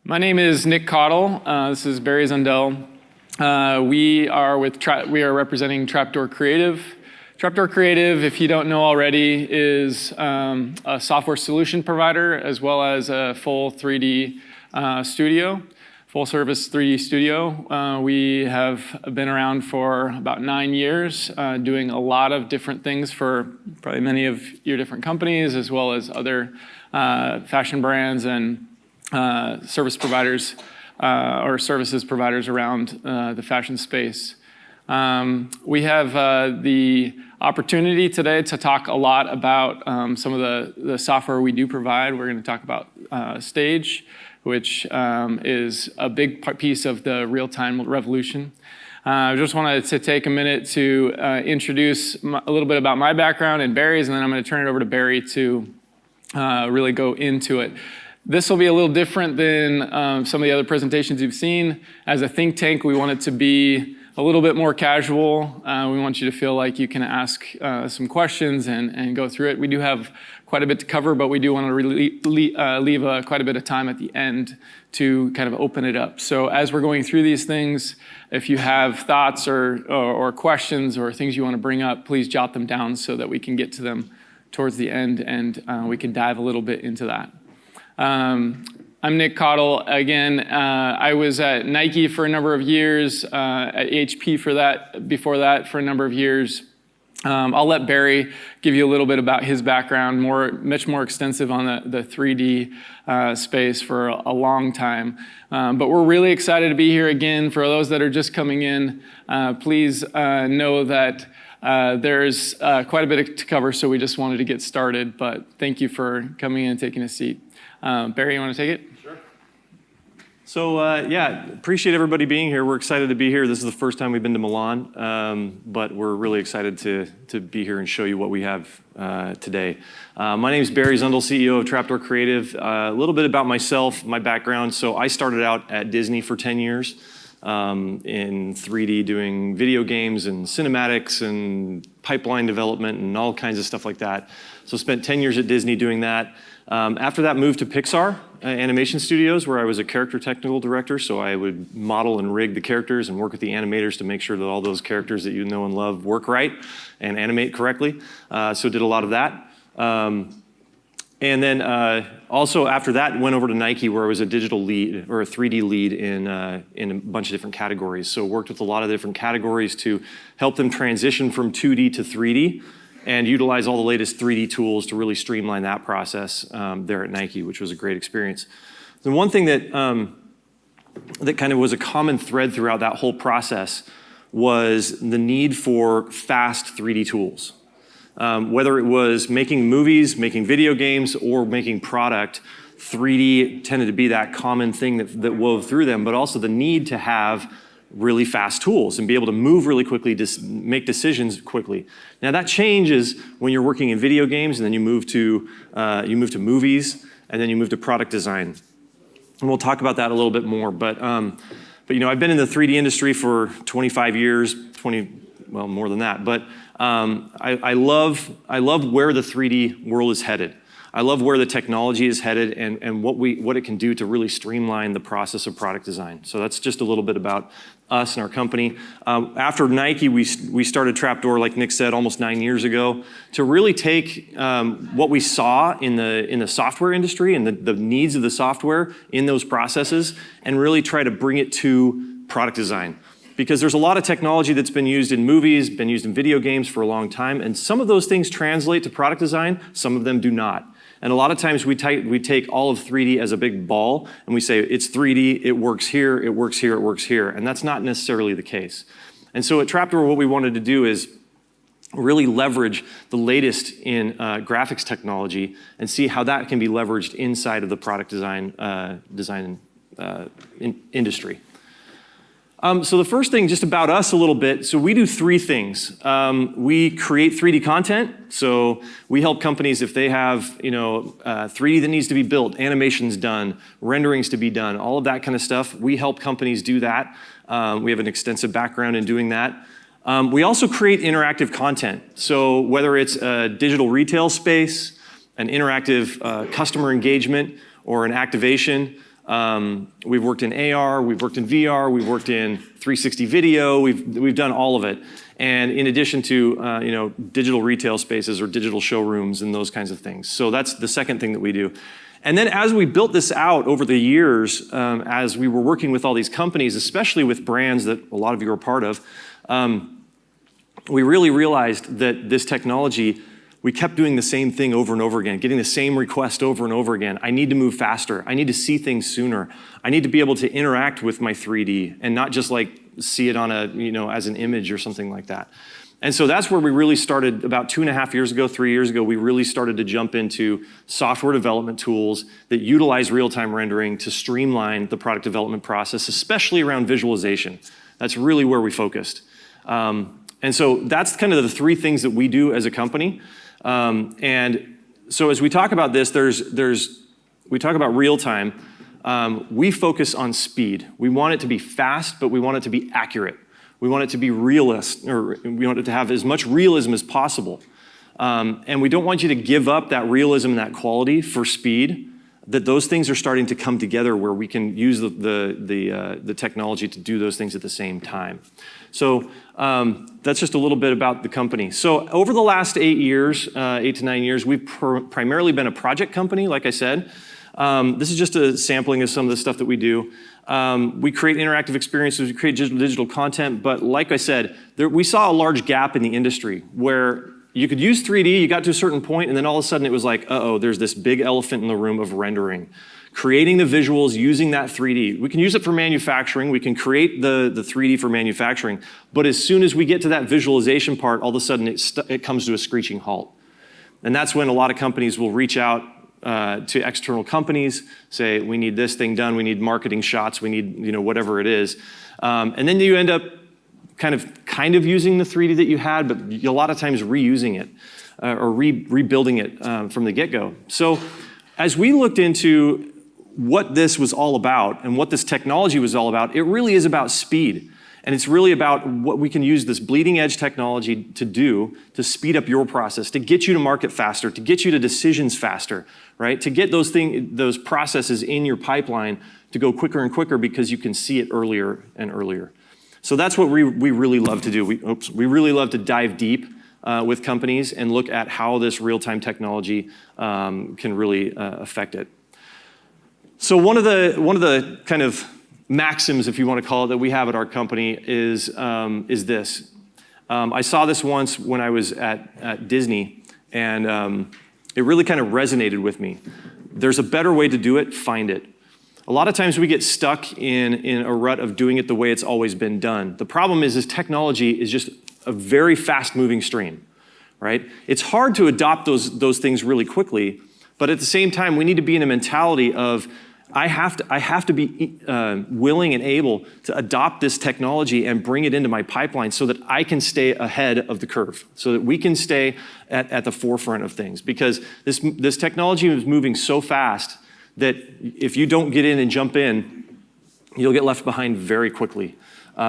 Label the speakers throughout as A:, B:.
A: My name is Nick Cottle. This is Barry Zundel. We are representing Trapdoor Creative. Trapdoor Creative, if you don't know already, is a software solution provider as well as a full 3D studio, full service 3D studio. We have been around for about 9 years, doing a lot of different things for probably many of your different companies, as well as other fashion brands and service providers or services providers around the fashion space. We have the opportunity today to talk a lot about some of the software we do provide. We're going to talk about Stage, which is a big piece of the real-time revolution. I just wanted to take a minute to introduce a little bit about my background and Barry's, and then I'm going to turn it over to Barry to really go into it. This will be a little different than some of the other presentations you've seen. As a think tank, we want it to be a little bit more casual. We want you to feel like you can ask some questions and go through it. We do have quite a bit to cover, but we do want to leave quite a bit of time at the end to kind of open it up. So as we're going through these things, if you have thoughts or questions or things you want to bring up, please jot them down so that we can get to them towards the end and we can dive a little bit into that. I'm Nick Cottle. Again, I was at Nike for a number of years, at HP before that for a number of years. I'll let Barry give you a little bit about his background, much more extensive on the 3D space for a long time. But we're really excited to be here again. For those that are just coming in, please know that there's quite a bit to cover, so we just wanted to get started. But thank you for coming in and taking a seat. Barry, you want to take it?
B: Sure. So appreciate everybody being here. We're excited to be here. This is the first time we've been to Milan, but we're really excited to be here and show you what we have today. My name is Barry Zundel, CEO of Trapdoor Creative. A little bit about myself, my background. So I started out at Disney for 10 years in 3D, doing video games and cinematics and pipeline development and all kinds of stuff like that. So spent 10 years at Disney doing that. After that, moved to Pixar animation studios, where I was a character technical director. So I would model and rig the characters and work with the animators to make sure that all those characters that you know and love work right and animate correctly. So did a lot of that. And then also after that, went over to Nike, where I was a digital lead or a 3D lead in a bunch of different categories. So worked with a lot of different categories to help them transition from 2D to 3D. And utilize all the latest 3D tools to really streamline that process there at Nike, which was a great experience. The one thing that kind of was a common thread throughout that whole process was the need for fast 3D tools. Whether it was making movies, making video games, or making product, 3D tended to be that common thing that wove through them, but also the need to have really fast tools and be able to move really quickly, make decisions quickly. Now that changes when you're working in video games, and then you move to movies, and then you move to product design. And we'll talk about that a little bit more. But you know, I've been in the 3D industry for 25 years, more than that. But I love where the 3D world is headed. I love where the technology is headed and what it can do to really streamline the process of product design. So that's just a little bit about us and our company. After Nike, we started Trapdoor, like Nick said, almost 9 years ago, to really take what we saw in the software industry and the needs of the software in those processes and really try to bring it to product design. Because there's a lot of technology that's been used in movies, been used in video games for a long time, and some of those things translate to product design, some of them do not. And a lot of times we take all of 3D as a big ball and we say, it's 3D, it works here, it works here, it works here. And that's not necessarily the case. And so at Trapdoor, what we wanted to do is really leverage the latest in graphics technology and see how that can be leveraged inside of the product design industry. So the first thing, just about us a little bit, so we do three things. We create 3D content, so we help companies if they have 3D that needs to be built, animations done, renderings to be done, all of that kind of stuff. We help companies do that. We have an extensive background in doing that. We also create interactive content, so whether it's a digital retail space, an interactive customer engagement, or an activation, We've worked in AR, we've worked in VR, we've worked in 360 video, we've done all of it. And in addition to digital retail spaces or digital showrooms and those kinds of things. So that's the second thing that we do. And then as we built this out over the years, as we were working with all these companies, especially with brands that a lot of you are part of, we really realized that this technology, we kept doing the same thing over and over again, getting the same request over and over again. I need to move faster. I need to see things sooner. I need to be able to interact with my 3D and not just like see it on as an image or something like that. And so that's where we really started about 2.5 years ago, 3 years ago, we really started to jump into software development tools that utilize real-time rendering to streamline the product development process, especially around visualization. That's really where we focused. And so that's kind of the three things that we do as a company. And so as we talk about this, we talk about real time. We focus on speed. We want it to be fast, but we want it to be accurate. We want it to be realist, or we want it to have as much realism as possible. And we don't want you to give up that realism and that quality for speed, that those things are starting to come together where we can use the technology to do those things at the same time. So that's just a little bit about the company. So over the last 8 to 9 years, we've primarily been a project company, like I said. This is just a sampling of some of the stuff that we do. We create interactive experiences, we create digital content, but like I said, we saw a large gap in the industry where you could use 3D, you got to a certain point, and then all of a sudden it was like, uh-oh, there's this big elephant in the room of rendering. Creating the visuals, using that 3D. We can use it for manufacturing, we can create the 3D for manufacturing, but as soon as we get to that visualization part, all of a sudden it comes to a screeching halt. And that's when a lot of companies will reach out to external companies, say, we need this thing done, we need marketing shots, we need whatever it is. And then you end up kind of using the 3D that you had, but a lot of times reusing it or rebuilding it from the get-go. So as we looked into what this was all about and what this technology was all about, it really is about speed. And it's really about what we can use this bleeding edge technology to do to speed up your process, to get you to market faster, to get you to decisions faster, right? To get those processes in your pipeline to go quicker and quicker because you can see it earlier and earlier. So that's what we really love to do. We really love to dive deep with companies and look at how this real-time technology can really affect it. So one of the kind of maxims, if you want to call it, that we have at our company is this. I saw this once when I was at Disney, and it really kind of resonated with me. There's a better way to do it, find it. A lot of times we get stuck in a rut of doing it the way it's always been done. The problem is technology is just a very fast-moving stream, right? It's hard to adopt those things really quickly, but at the same time, we need to be in a mentality of, I have to be willing and able to adopt this technology and bring it into my pipeline so that I can stay ahead of the curve, so that we can stay at the forefront of things. Because this technology is moving so fast that if you don't get in and jump in, you'll get left behind very quickly. We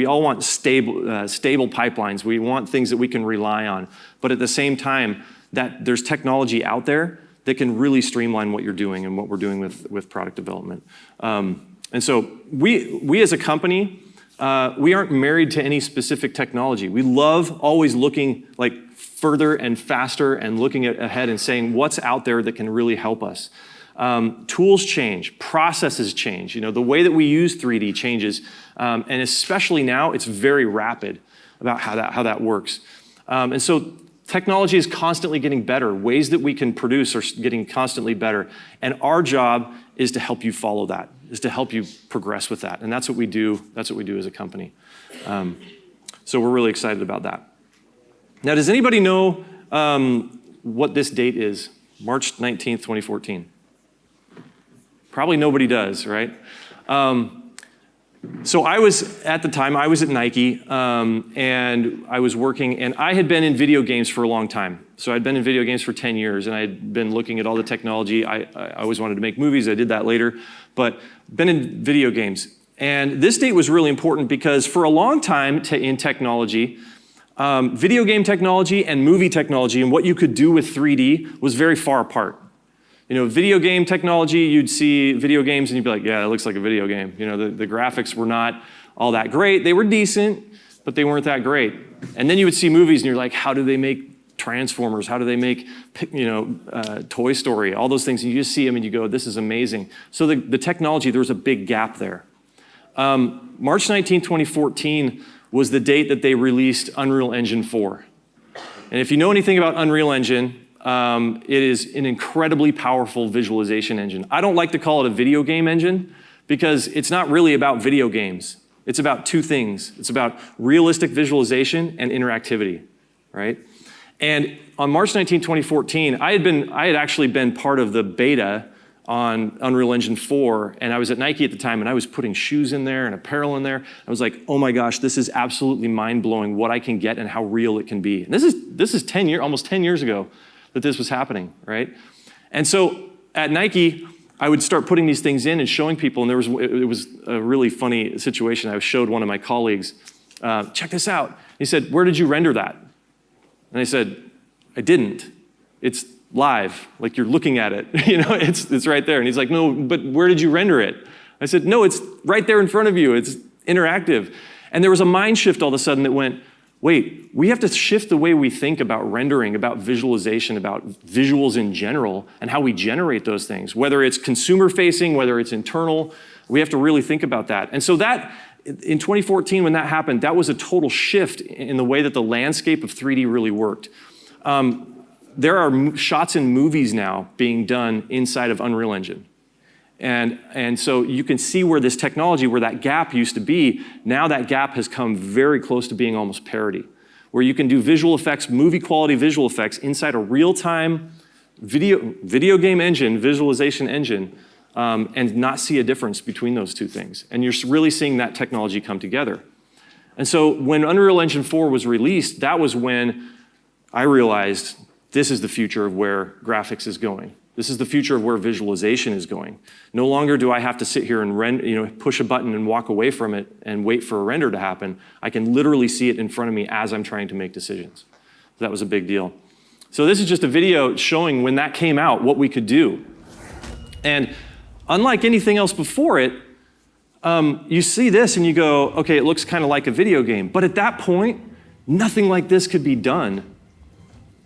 B: all want stable pipelines. We want things that we can rely on. But at the same time, that there's technology out there that can really streamline what you're doing and what we're doing with product development. And so we as a company, we aren't married to any specific technology. We love always looking like further and faster and looking ahead and saying what's out there that can really help us. Tools change, processes change. The way that we use 3D changes, and especially now, it's very rapid about how that works. And so technology is constantly getting better. Ways that we can produce are getting constantly better. And our job is to help you follow that, is to help you progress with that. And that's what we do. That's what we do as a company. So we're really excited about that. Now, does anybody know what this date is? March 19th, 2014. Probably nobody does, right? So at the time, I was at Nike, and I was working, and I had been in video games for a long time. So I'd been in video games for 10 years, and I had been looking at all the technology. I always wanted to make movies. I did that later, but been in video games. And this date was really important because for a long time in technology, video game technology and movie technology and what you could do with 3D was very far apart. Video game technology, you'd see video games and you'd be like, yeah, it looks like a video game. The graphics were not all that great. They were decent, but they weren't that great. And then you would see movies and you're like, how do they make Transformers? How do they make, Toy Story? All those things. And you just see them and you go, this is amazing. So the technology, there was a big gap there. March 19, 2014 was the date that they released Unreal Engine 4. And if you know anything about Unreal Engine, it is an incredibly powerful visualization engine. I don't like to call it a video game engine because it's not really about video games. It's about two things. It's about realistic visualization and interactivity, right? And on March 19, 2014, I had actually been part of the beta on Unreal Engine 4, and I was at Nike at the time, and I was putting shoes in there and apparel in there. I was like, oh my gosh, this is absolutely mind-blowing what I can get and how real it can be. And this is almost 10 years ago that this was happening, right? And so at Nike, I would start putting these things in and showing people, and it was a really funny situation. I showed one of my colleagues, check this out. He said, where did you render that? And I said, I didn't. It's live, like you're looking at it. It's right there. And he's like, no, but where did you render it? I said, no, it's right there in front of you. It's interactive. And there was a mind shift all of a sudden that went, wait, we have to shift the way we think about rendering, about visualization, about visuals in general, and how we generate those things. Whether it's consumer-facing, whether it's internal, we have to really think about that. And so that, in 2014, when that happened, that was a total shift in the way that the landscape of 3D really worked. There are shots in movies now being done inside of Unreal Engine. And so you can see where this technology, where that gap used to be, now that gap has come very close to being almost parity, where you can do visual effects, movie quality visual effects inside a real-time video game engine, visualization engine, and not see a difference between those two things. And you're really seeing that technology come together. And so when Unreal Engine 4 was released, that was when I realized this is the future of where graphics is going. This is the future of where visualization is going. No longer do I have to sit here and push a button and walk away from it and wait for a render to happen. I can literally see it in front of me as I'm trying to make decisions. So that was a big deal. So this is just a video showing when that came out, what we could do. And unlike anything else before it, you see this and you go, okay, it looks kind of like a video game. But at that point, nothing like this could be done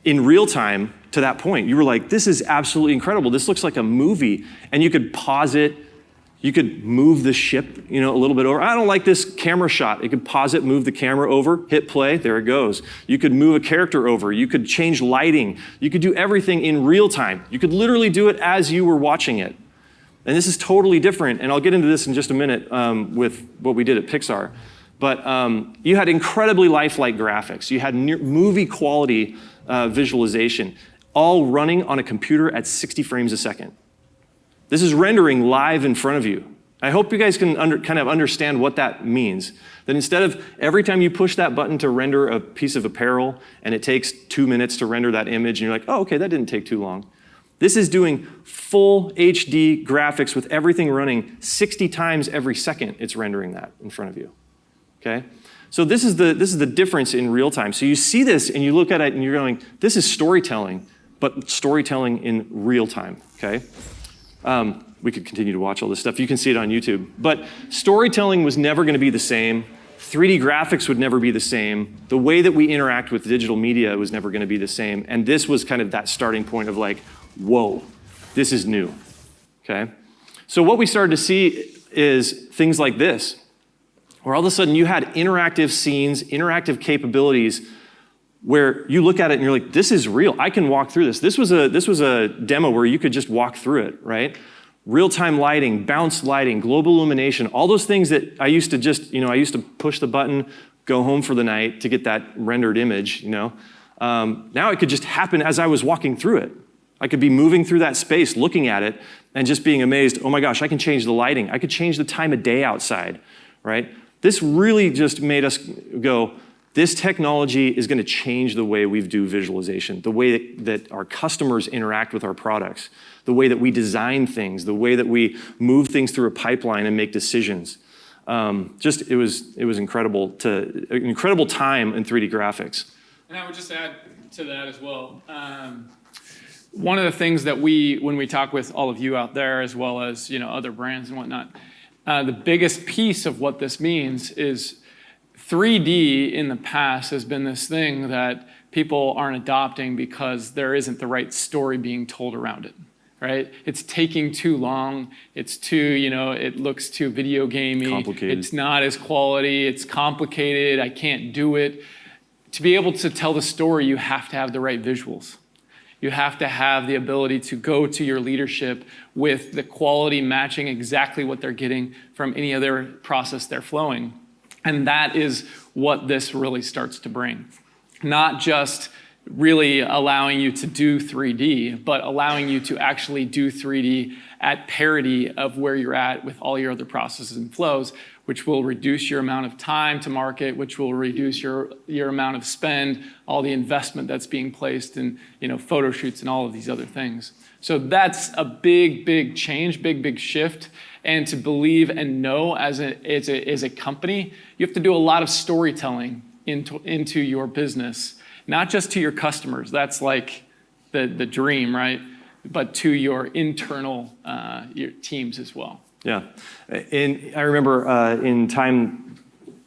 B: in real time to that point. You were like, this is absolutely incredible. This looks like a movie. And you could pause it. You could move the ship, a little bit over. I don't like this camera shot. You could pause it, move the camera over, hit play, there it goes. You could move a character over. You could change lighting. You could do everything in real time. You could literally do it as you were watching it. And this is totally different. And I'll get into this in just a minute with what we did at Pixar. But you had incredibly lifelike graphics. You had movie quality visualization, all running on a computer at 60 frames a second. This is rendering live in front of you. I hope you guys can kind of understand what that means. That instead of every time you push that button to render a piece of apparel and it takes 2 minutes to render that image and you're like, oh, okay, that didn't take too long. This is doing full HD graphics with everything running 60 times every second it's rendering that in front of you, okay? So this is the difference in real time. So you see this and you look at it and you're going, this is storytelling, but storytelling in real time, okay? We could continue to watch all this stuff. You can see it on YouTube. But storytelling was never going to be the same. 3D graphics would never be the same. The way that we interact with digital media was never going to be the same. And this was kind of that starting point of like, whoa, this is new, okay? So what we started to see is things like this, where all of a sudden you had interactive scenes, interactive capabilities, where you look at it and you're like, this is real. I can walk through this. This was a demo where you could just walk through it, right? Real-time lighting, bounce lighting, global illumination, all those things that I used to just, I used to push the button, go home for the night to get that rendered image, Now it could just happen as I was walking through it. I could be moving through that space, looking at it, and just being amazed, oh my gosh, I can change the lighting. I could change the time of day outside, right? This really just made us go, this technology is going to change the way we do visualization, the way that our customers interact with our products, the way that we design things, the way that we move things through a pipeline and make decisions. It was incredible an incredible time in 3D graphics.
A: And I would just add to that as well. one of the things that when we talk with all of you out there, as well as other brands and whatnot, the biggest piece of what this means is 3D in the past has been this thing that people aren't adopting because there isn't the right story being told around it, right? It's taking too long. It's too, it looks too video gamey.
B: Complicated.
A: It's not as quality. It's complicated. I can't do it. To be able to tell the story, you have to have the right visuals. You have to have the ability to go to your leadership with the quality matching exactly what they're getting from any other process they're flowing. And that is what this really starts to bring. Not just really allowing you to do 3D, but allowing you to actually do 3D at parity of where you're at with all your other processes and flows, which will reduce your amount of time to market, which will reduce your amount of spend, all the investment that's being placed in photo shoots and all of these other things. So that's a big, big change, big shift. And to believe and know as a company, you have to do a lot of storytelling into your business, not just to your customers. That's like the dream, right? But to your internal your teams as well.
B: Yeah, and I remember in time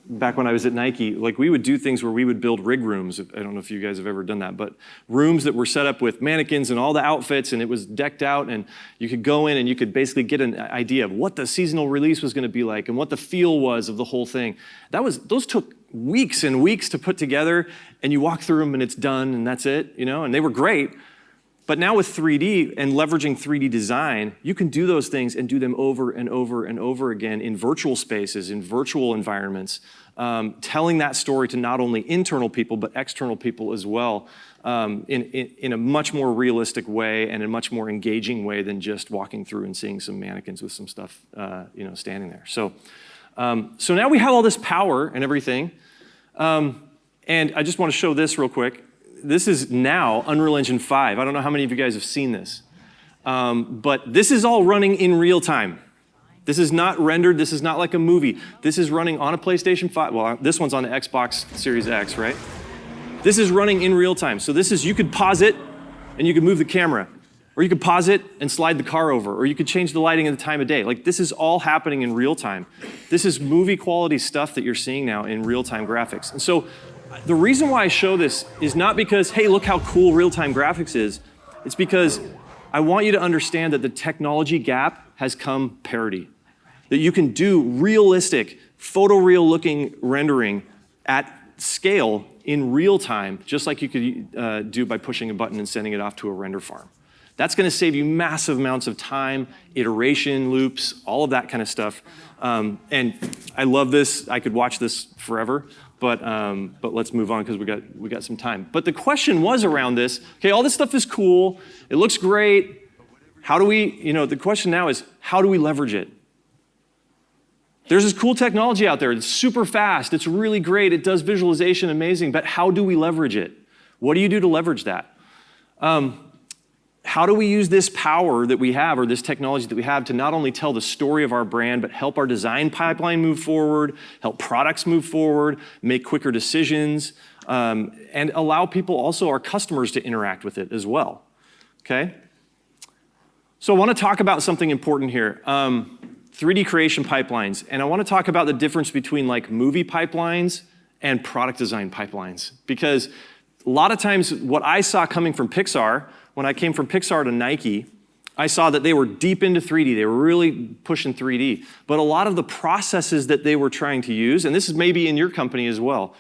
B: back when I was at Nike, like we would do things where we would build rig rooms. I don't know if you guys have ever done that, but rooms that were set up with mannequins and all the outfits, and it was decked out, and you could go in and you could basically get an idea of what the seasonal release was going to be like and what the feel was of the whole thing. Those took weeks and weeks to put together, and you walk through them and it's done and that's it, and they were great. But now with 3D and leveraging 3D design, you can do those things and do them over and over and over again in virtual spaces, in virtual environments, telling that story to not only internal people, but external people as well, in a much more realistic way and a much more engaging way than just walking through and seeing some mannequins with some stuff standing there. So now we have all this power and everything. And I just want to show this real quick. This is now Unreal Engine 5. I don't know how many of you guys have seen this. But this is all running in real time. This is not rendered. This is not like a movie. This is running on a PlayStation 5. Well, this one's on the Xbox Series X, right? This is running in real time. So you could pause it and you could move the camera. Or you could pause it and slide the car over. Or you could change the lighting and the time of day. Like, this is all happening in real time. This is movie quality stuff that you're seeing now in real-time graphics. And so the reason why I show this is not because, hey, look how cool real-time graphics is. It's because I want you to understand that the technology gap has come parity. That you can do realistic, photoreal-looking rendering at scale in real time, just like you could do by pushing a button and sending it off to a render farm. That's going to save you massive amounts of time, iteration loops, all of that kind of stuff. And I love this. I could watch this forever, but let's move on because we got some time. But the question was around this. Okay, all this stuff is cool. It looks great. How do we? The question now is, how do we leverage it? There's this cool technology out there. It's super fast. It's really great. It does visualization amazing. But how do we leverage it? What do you do to leverage that? How do we use this power that we have, or this technology that we have, to not only tell the story of our brand, but help our design pipeline move forward, help products move forward, make quicker decisions, and allow people, also our customers, to interact with it as well, okay? So I want to talk about something important here, 3D creation pipelines. And I want to talk about the difference between like movie pipelines and product design pipelines. Because a lot of times what I saw coming from Pixar, when I came from Pixar to Nike, I saw that they were deep into 3D. They were really pushing 3D. But a lot of the processes that they were trying to use, and this is maybe in your company as well,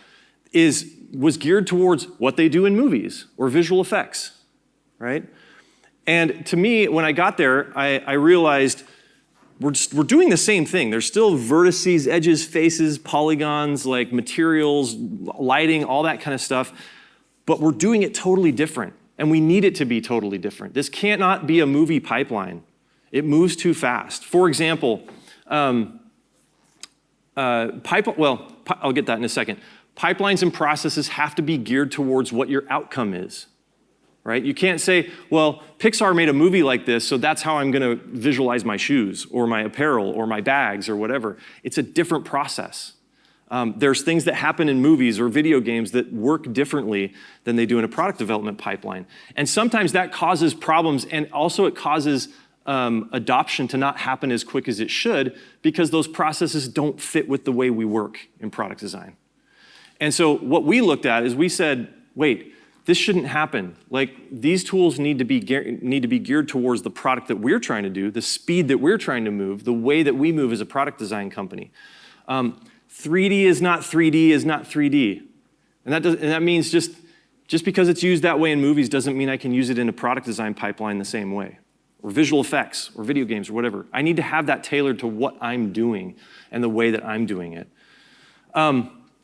B: was geared towards what they do in movies or visual effects, right? And to me, when I got there, I realized we're doing the same thing. There's still vertices, edges, faces, polygons, like materials, lighting, all that kind of stuff. But we're doing it totally different. And we need it to be totally different. This cannot be a movie pipeline. It moves too fast. For example, I'll get that in a second. Pipelines and processes have to be geared towards what your outcome is, right? You can't say, well, Pixar made a movie like this, so that's how I'm going to visualize my shoes or my apparel or my bags or whatever. It's a different process. There's things that happen in movies or video games that work differently than they do in a product development pipeline. And sometimes that causes problems, and also it causes adoption to not happen as quick as it should because those processes don't fit with the way we work in product design. And so what we looked at is we said, wait, this shouldn't happen. Like, these tools need to be geared towards the product that we're trying to do, the speed that we're trying to move, the way that we move as a product design company. 3D is not 3D is not 3D. And that means just because it's used that way in movies doesn't mean I can use it in a product design pipeline the same way, or visual effects, or video games, or whatever. I need to have that tailored to what I'm doing and the way that I'm doing it.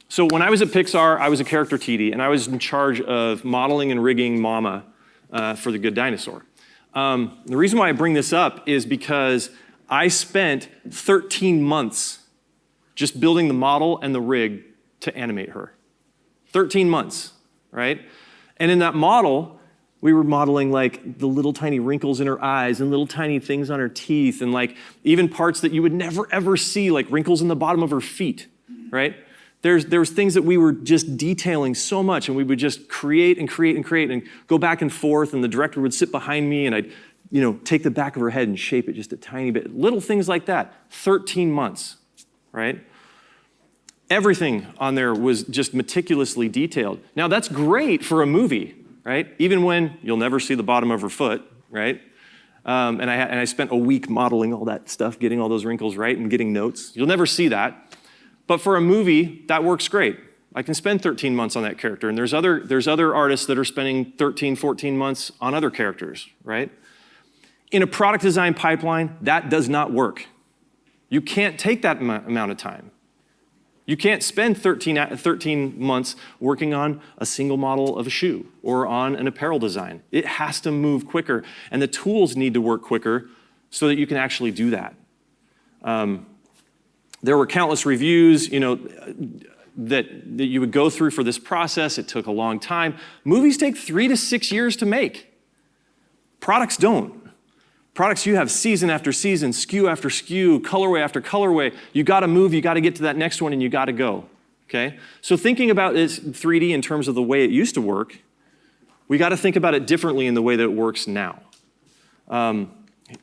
B: So when I was at Pixar, I was a character TD, and I was in charge of modeling and rigging Mama for The Good Dinosaur. The reason why I bring this up is because I spent 13 months just building the model and the rig to animate her. 13 months, right? And in that model, we were modeling like the little tiny wrinkles in her eyes and little tiny things on her teeth and like even parts that you would never ever see, like wrinkles in the bottom of her feet, right? There's things that we were just detailing so much, and we would just create and create and create and go back and forth, and the director would sit behind me and I'd take the back of her head and shape it just a tiny bit. Little things like that. 13 months, right? Everything on there was just meticulously detailed. Now that's great for a movie, right? Even when you'll never see the bottom of her foot, right? And I spent a week modeling all that stuff, getting all those wrinkles right and getting notes. You'll never see that. But for a movie, that works great. I can spend 13 months on that character, and there's other artists that are spending 13, 14 months on other characters, right? In a product design pipeline, that does not work. You can't take that amount of time. You can't spend 13 months working on a single model of a shoe or on an apparel design. It has to move quicker, and the tools need to work quicker so that you can actually do that. There were countless reviews, that you would go through for this process. It took a long time. Movies take 3 to 6 years to make. Products don't. Products, you have season after season, SKU after SKU, colorway after colorway. You gotta move, you gotta get to that next one, and you gotta go, okay? So thinking about this 3D in terms of the way it used to work, we gotta think about it differently in the way that it works now.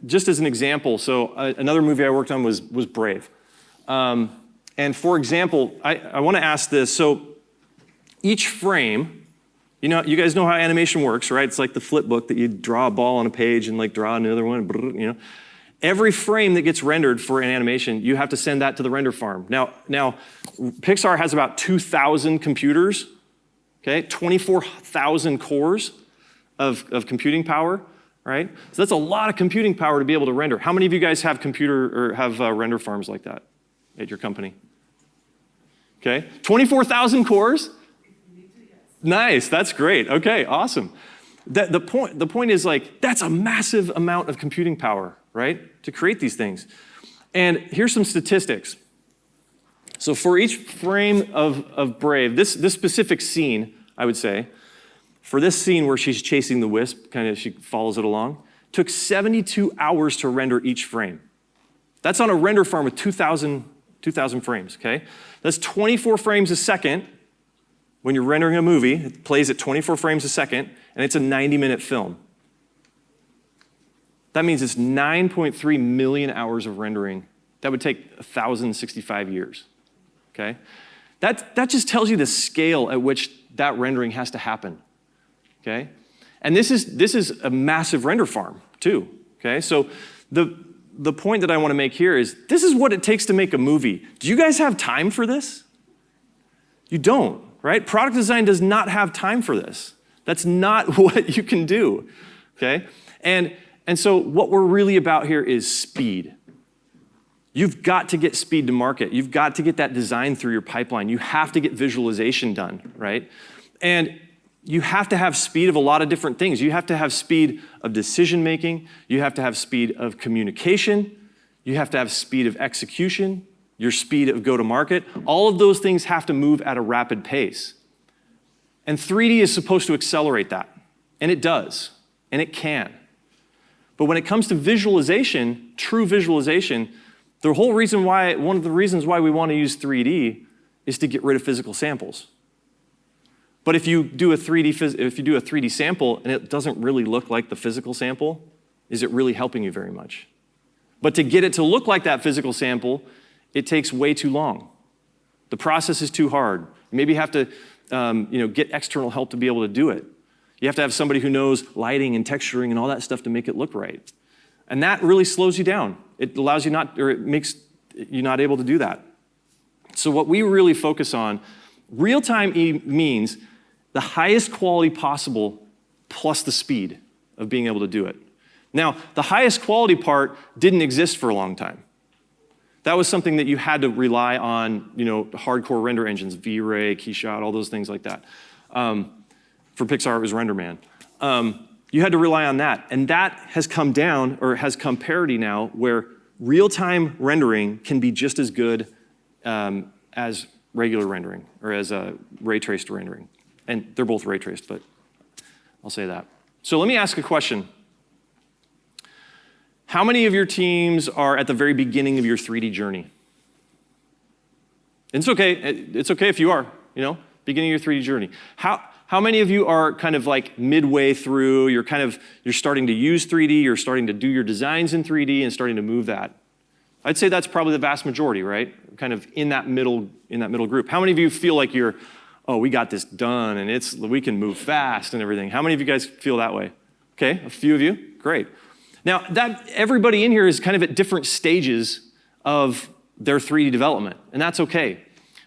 B: Just as an example, so another movie I worked on was Brave. And for example, I want to ask this. So each frame, you guys know how animation works, right? It's like the flip book that you draw a ball on a page and like draw another one, Every frame that gets rendered for an animation, you have to send that to the render farm. Now Pixar has about 2,000 computers, okay? 24,000 cores of computing power, right? So that's a lot of computing power to be able to render. How many of you guys have render farms like that at your company? Okay, 24,000 cores? Nice, that's great. Okay, awesome. The point is like, that's a massive amount of computing power, right? To create these things. And here's some statistics. So for each frame of Brave, this specific scene, I would say, for this scene where she's chasing the wisp, she follows it along, took 72 hours to render each frame. That's on a render farm with 2,000 frames, okay? That's 24 frames a second. When you're rendering a movie, it plays at 24 frames a second, and it's a 90-minute film. That means it's 9.3 million hours of rendering. That would take 1,065 years, okay? That just tells you the scale at which that rendering has to happen, okay? And this is a massive render farm, too, okay? So the point that I want to make here is this is what it takes to make a movie. Do you guys have time for this? You don't, right? Product design does not have time for this. That's not what you can do, okay? And so what we're really about here is speed. You've got to get speed to market. You've got to get that design through your pipeline. You have to get visualization done, right? And you have to have speed of a lot of different things. You have to have speed of decision making. You have to have speed of communication. You have to have speed of execution, your speed of go-to-market. All of those things have to move at a rapid pace. And 3D is supposed to accelerate that. And it does. And it can. But when it comes to visualization, true visualization, one of the reasons why we want to use 3D is to get rid of physical samples. But if you do a 3D sample and it doesn't really look like the physical sample, is it really helping you very much? But to get it to look like that physical sample, it takes way too long. The process is too hard. You maybe have to get external help to be able to do it. You have to have somebody who knows lighting and texturing and all that stuff to make it look right. And that really slows you down. It allows you it makes you not able to do that. So what we really focus on, real-time means the highest quality possible plus the speed of being able to do it. Now, the highest quality part didn't exist for a long time. That was something that you had to rely on, hardcore render engines, V-Ray, Keyshot, all those things like that. For Pixar, it was RenderMan. You had to rely on that. And that has come down, or has come parity now, where real-time rendering can be just as good as regular rendering, or as ray-traced rendering. And they're both ray-traced, but I'll say that. So let me ask a question. How many of your teams are at the very beginning of your 3D journey? It's okay if you are, beginning of your 3D journey. How many of you are kind of like midway through, you're starting to use 3D, you're starting to do your designs in 3D and starting to move that? I'd say that's probably the vast majority, right? Kind of in that middle group. How many of you feel like we got this done and we can move fast and everything? How many of you guys feel that way? Okay, a few of you, great. Now, everybody in here is kind of at different stages of their 3D development, and that's okay.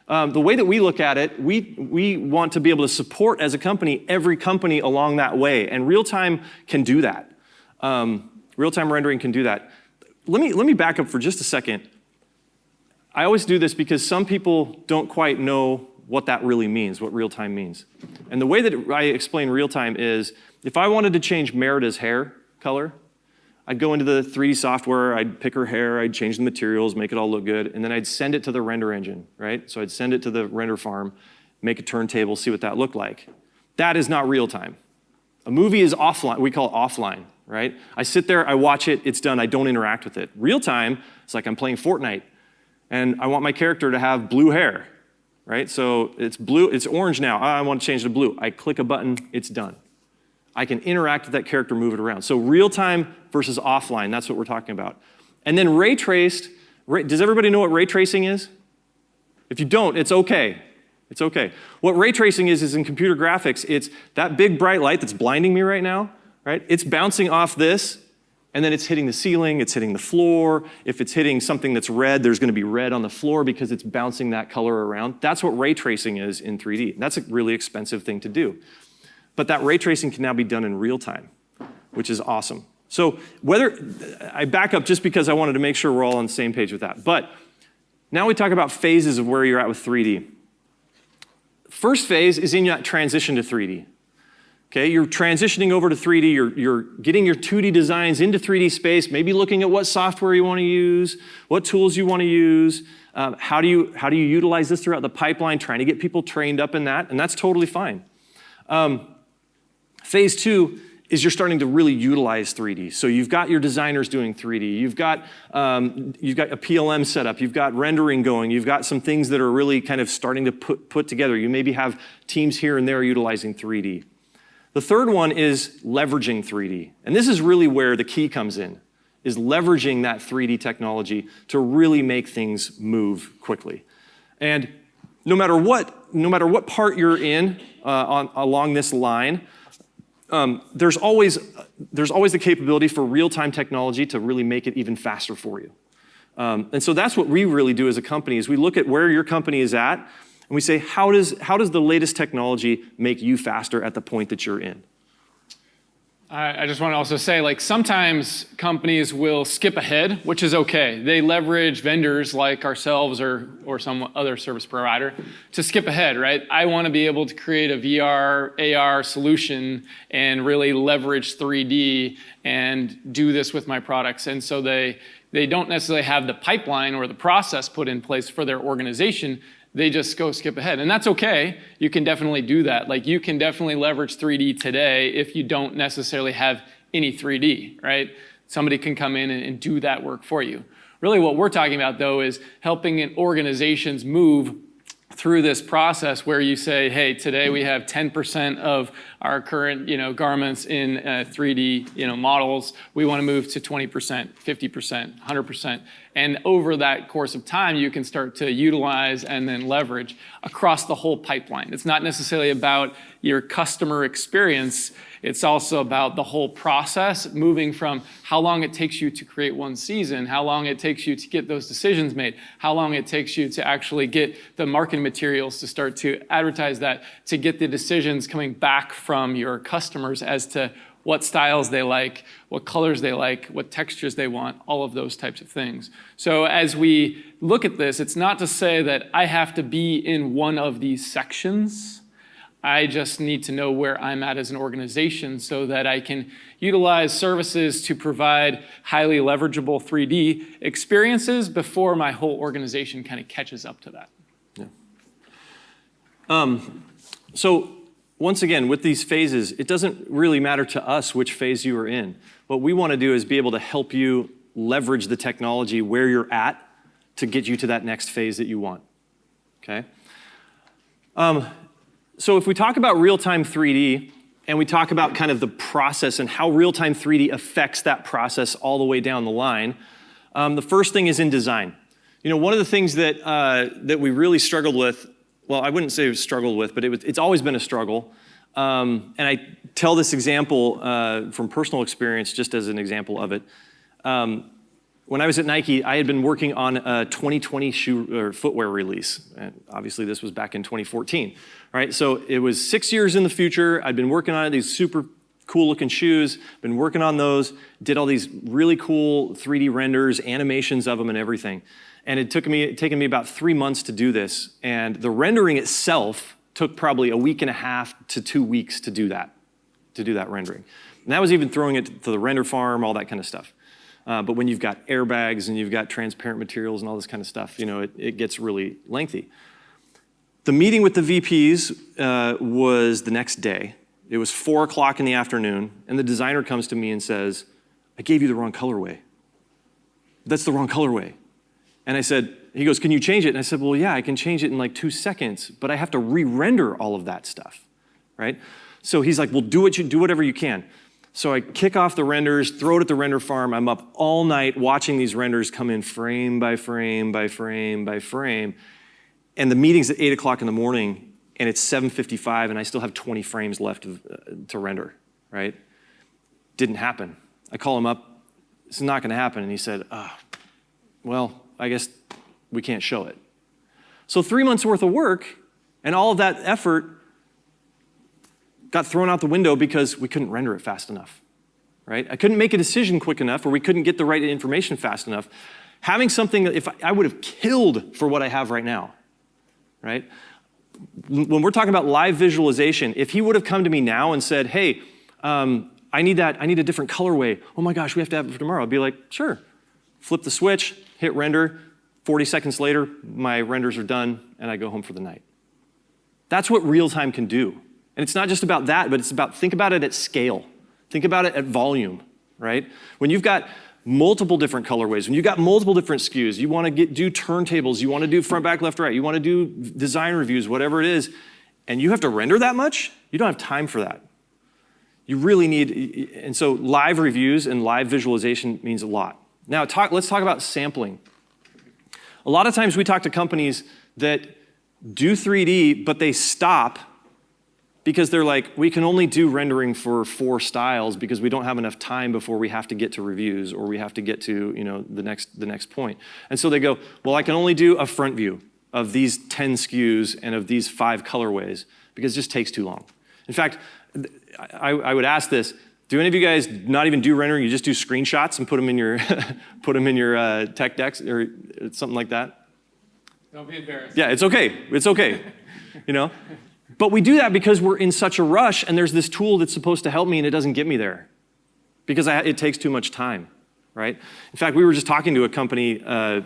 B: The way that we look at it, we want to be able to support, as a company, every company along that way, and real-time can do that. Real-time rendering can do that. Let me back up for just a second. I always do this because some people don't quite know what that really means, what real-time means. And the way that I explain real-time is, if I wanted to change Merida's hair color, I'd go into the 3D software, I'd pick her hair, I'd change the materials, make it all look good, and then I'd send it to the render engine, right? So I'd send it to the render farm, make a turntable, see what that looked like. That is not real time. A movie is offline, we call it offline, right? I sit there, I watch it, it's done, I don't interact with it. Real time, it's like I'm playing Fortnite, and I want my character to have blue hair, right? So it's blue, it's orange now, I want to change to blue. I click a button, it's done. I can interact with that character, move it around. So real time versus offline, that's what we're talking about. And then ray traced, does everybody know what ray tracing is? If you don't, it's okay. It's okay. What ray tracing is in computer graphics, it's that big bright light that's blinding me right now, right? It's bouncing off this, and then it's hitting the ceiling, it's hitting the floor. If it's hitting something that's red, there's gonna be red on the floor because it's bouncing that color around. That's what ray tracing is in 3D. That's a really expensive thing to do. But that ray tracing can now be done in real time, which is awesome. So I back up just because I wanted to make sure we're all on the same page with that. But now we talk about phases of where you're at with 3D. First phase is in that transition to 3D. Okay, you're transitioning over to 3D, you're getting your 2D designs into 3D space, maybe looking at what software you want to use, what tools you want to use, how do you utilize this throughout the pipeline, trying to get people trained up in that, and that's totally fine. Phase 2 is you're starting to really utilize 3D. So you've got your designers doing 3D. You've got a PLM set up. You've got rendering going. You've got some things that are really kind of starting to put together. You maybe have teams here and there utilizing 3D. The third one is leveraging 3D. And this is really where the key comes in, is leveraging that 3D technology to really make things move quickly. And no matter what part you're in along this line, there's always the capability for real-time technology to really make it even faster for you. And so that's what we really do as a company, is we look at where your company is at, and we say, how does the latest technology make you faster at the point that you're in?
A: I just want to also say, like, sometimes companies will skip ahead, which is okay. They leverage vendors like ourselves or some other service provider to skip ahead, right? I want to be able to create a VR, AR solution and really leverage 3D and do this with my products. And so they don't necessarily have the pipeline or the process put in place for their organization. They just go skip ahead. And that's okay. You can definitely do that. Like, you can definitely leverage 3D today if you don't necessarily have any 3D, right? Somebody can come in and do that work for you. Really what we're talking about, though, is helping organizations move through this process where you say, hey, today we have 10% of our current garments in 3D models. We want to move to 20%, 50%, 100%. And over that course of time, you can start to utilize and then leverage across the whole pipeline. It's not necessarily about your customer experience. It's also about the whole process, moving from how long it takes you to create one season, how long it takes you to get those decisions made, how long it takes you to actually get the marketing materials to start to advertise that, to get the decisions coming back from your customers as to what styles they like, what colors they like, what textures they want, all of those types of things. So as we look at this, it's not to say that I have to be in one of these sections. I just need to know where I'm at as an organization so that I can utilize services to provide highly leverageable 3D experiences before my whole organization kind of catches up to that.
B: Yeah. So once again, with these phases, it doesn't really matter to us which phase you are in. What we want to do is be able to help you leverage the technology where you're at to get you to that next phase that you want, okay? So if we talk about real-time 3D, and we talk about kind of the process and how real-time 3D affects that process all the way down the line, the first thing is in design. One of the things that we really struggled with, well, I wouldn't say we struggled with, but it's always been a struggle. And I tell this example from personal experience just as an example of it. When I was at Nike, I had been working on a 2020 shoe or footwear release. And obviously, this was back in 2014, right? So it was 6 years in the future. I'd been working on these super cool looking shoes, been working on those, did all these really cool 3D renders, animations of them and everything. And it taken me about 3 months to do this. And the rendering itself took probably a week and a half to 2 weeks to do that rendering. And that was even throwing it to the render farm, all that kind of stuff. But when you've got airbags and you've got transparent materials and all this kind of stuff, it gets really lengthy. The meeting with the VPs was the next day. It was 4 o'clock in the afternoon, and the designer comes to me and says, I gave you the wrong colorway. That's the wrong colorway. And he goes, can you change it? And I said, well, yeah, I can change it in like 2 seconds, but I have to re-render all of that stuff, right? So he's like, well, do whatever you can. So I kick off the renders, throw it at the render farm. I'm up all night watching these renders come in frame by frame by frame by frame. And the meeting's at 8 o'clock in the morning, and it's 7:55, and I still have 20 frames left to render, right? Didn't happen. I call him up. This is not going to happen. And he said, well, I guess we can't show it. So 3 months worth of work and all of that effort got thrown out the window because we couldn't render it fast enough, right? I couldn't make a decision quick enough, or we couldn't get the right information fast enough. Having something that if I would have killed for what I have right now, right? When we're talking about live visualization, if he would have come to me now and said, hey, I need a different colorway. Oh my gosh, we have to have it for tomorrow. I'd be like, sure. Flip the switch, hit render. 40 seconds later, my renders are done, and I go home for the night. That's what real time can do. And it's not just about that, but think about it at scale. Think about it at volume, right? When you've got multiple different colorways, when you've got multiple different SKUs, you want to do turntables, you want to do front, back, left, right, you want to do design reviews, whatever it is, and you have to render that much, you don't have time for that. You really need, and so live reviews and live visualization means a lot. Now, let's talk about sampling. A lot of times we talk to companies that do 3D, but they stop because they're like, we can only do rendering for 4 styles because we don't have enough time before we have to get to reviews or we have to get to the next point. And so they go, well, I can only do a front view of these 10 SKUs and of these 5 colorways because it just takes too long. In fact, I would ask this, do any of you guys not even do rendering, you just do screenshots and put them in your tech decks or something like that?
A: Don't be embarrassed.
B: Yeah, it's okay, But we do that because we're in such a rush and there's this tool that's supposed to help me and it doesn't get me there because it takes too much time, right? In fact, we were just talking to a company, a